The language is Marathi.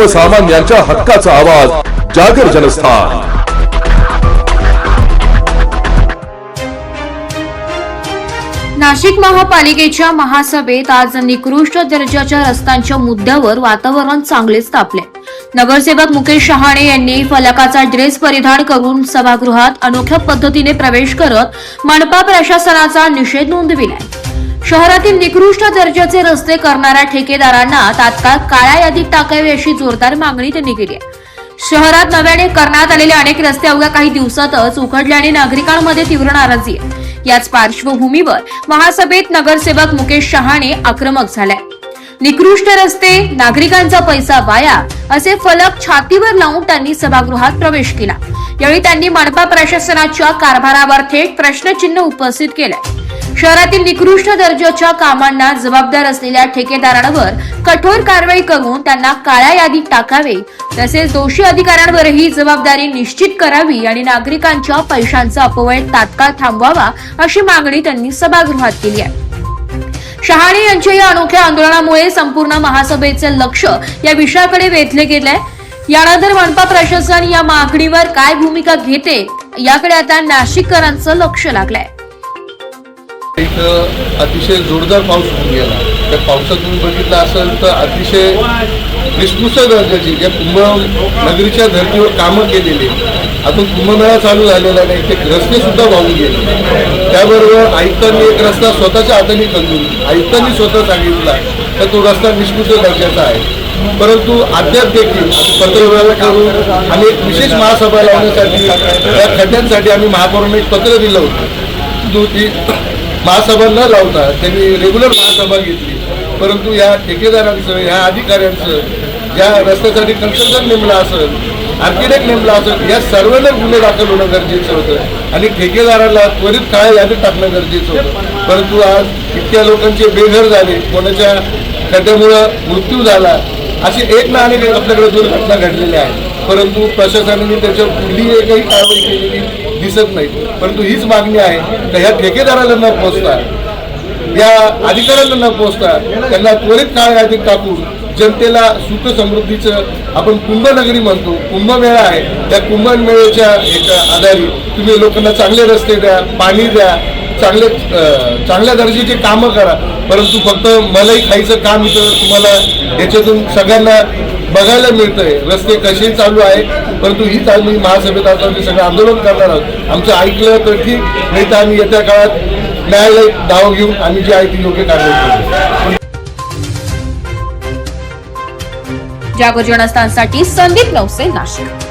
सर्वसामान्यांच्या हक्काचा आवाज जागर जनस्थान। नाशिक महापालिकेच्या महासभेत आज निकृष्ट दर्जाच्या रस्त्यांच्या मुद्द्यावर वातावरण चांगलेच तापले। नगरसेवक मुकेश शहाणे यांनी फलकाचा ड्रेस परिधान करून सभागृहात अनोख्या पद्धतीने प्रवेश करत मनपा प्रशासनाचा निषेध नोंदविलाय। शहरातील निकृष्ट दर्जाचे रस्ते करणाऱ्या ठेकेदारांना तात्काळ काळ्या यादीत टाकावे अशी जोरदार मागणी त्यांनी केली आहे। शहरात नव्याने करण्यात आलेले अनेक रस्ते अवघ्या काही दिवसातच उखडल्याने नागरिकांमध्ये तीव्र नाराजी आहे। याच पार्श्वभूमीवर महासभेत नगरसेवक मुकेश शहाणे आक्रमक झाले। निकृष्ट रस्ते, नागरिकांचा पैसा वाया असे फलक छातीवर लावून त्यांनी सभागृहात प्रवेश केला। यावेळी त्यांनी मनपा प्रशासनाच्या कारभारावर थेट प्रश्नचिन्ह उपस्थित केले। शहरातील निकृष्ट दर्जाच्या कामांना जबाबदार असलेल्या ठेकेदारांवर कठोर कारवाई करून त्यांना काळ्या यादीत टाकावे, तसेच दोषी अधिकाऱ्यांवरही जबाबदारी निश्चित करावी आणि नागरिकांच्या पैशांचा अपव्यय तात्काळ थांबवावा अशी मागणी त्यांनी सभागृहात केली आहे। शहाणे यांच्या या अनोख्या आंदोलनामुळे संपूर्ण महासभेचे लक्ष या विषयाकडे वेधले गेले। यानंतर मनपा प्रशासन या मागणीवर काय भूमिका घेते याकडे आता नाशिककरांचं लक्ष लागलंय। इथं अतिशय जोरदार पाऊस होऊन गेला। त्या पावसात तुम्ही बघितलं असेल तर अतिशय निकृष्ट दर्जाची ज्या कुंभनगरीच्या धर्तीवर कामं केलेली, आता कुंभमेळा चालू झालेला नाही, ते रस्ते सुद्धा वाहून गेले। त्याबरोबर आयुक्तांनी एक रस्ता स्वतःच्या हाताने खंदून आयुक्तांनी स्वतः सांगितला तर तो रस्ता निकृष्ट दर्जाचा आहे। परंतु अद्याप देखील पत्रव्यवहार करून आणि एक विशेष महासभा लावण्यासाठी या खड्ड्यांसाठी आम्ही महापौरांना एक पत्र दिलं होतं। ती महासभा न लावता त्यांनी रेग्युलर महासभा घेतली, परंतु या ठेकेदारांचं, या अधिकाऱ्यांचं, ज्या रस्त्यासाठी कन्स्ट्रक्शन नेमला असेल, आर्किटेक्ट नेमला असेल, या सर्वांना गुन्हे दाखल होणं गरजेचं होतं आणि ठेकेदाराला त्वरित काळ्या यादीत टाकणं गरजेचं होतं। परंतु आज इतक्या लोकांचे बेघर झाले, कोणाच्या खड्ड्यामुळं मृत्यू झाला, असे एक ना अनेक आपल्याकडे दुर्घटना घडलेल्या आहेत, परंतु प्रशासनाने त्याच्या कुठली एकही कारवाई केलेली दिसत नाही। परंतु हीच मागणी आहे की ह्या ठेकेदाराला न पोचता, या अधिकाऱ्यांना न पोचता त्यांना त्वरित काळ्या यादीत टाकून जनतेला सुख समृद्धीचं, आपण कुंभनगरी म्हणतो, कुंभमेळा आहे, त्या कुंभमेळ्याच्या आधारे तुम्ही लोकांना चांगले रस्ते द्या, पाणी द्या, चांगल्या दर्जाचे कामं करा। परंतु फक्त मलाई खायचं काम इथं तुम्हाला याच्यातून सगळ्यांना बघायला मिळतंय। रस्ते कसे चालू आहे, परंतु हीच आम्ही महासभेत आता सगळं आंदोलन करणार आहोत। आमचं ऐकलं तर ठीक, नाही तर आम्ही येत्या काळात न्यायालय धाव घेऊन आम्ही जी आहे ती योग्य कारवाई करू। जागर जनस्थानसाठी संदीप नवसे, नाशिक।